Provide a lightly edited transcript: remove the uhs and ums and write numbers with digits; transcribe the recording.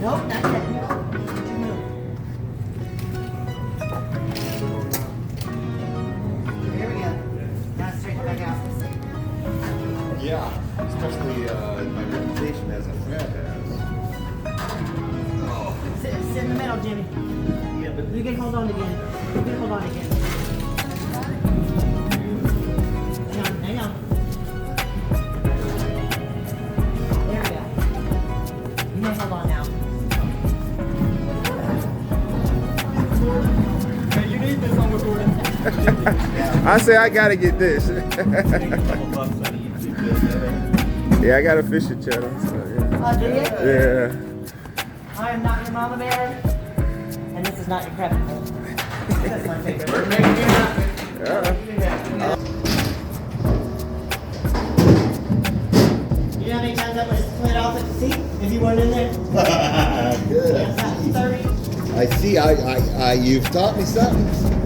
Nope, not yet. No. Here we go. Now straighten it back out. Yeah, especially my reputation as a friend Sit in the middle, Jimmy. Yeah, but You can hold on again. You can hold on again. Hang on. There we go. You may hold on now. Hey, you need this on recording. I say I gotta get this. Yeah, I got a fishing channel. So Oh, do you? yeah. I am not your mama bear, and this is not your crappy hole. That's my favorite. Yeah. You know how many times I would have split off at the seat if you weren't in there? Good. That's not 30. I see. You've taught me something.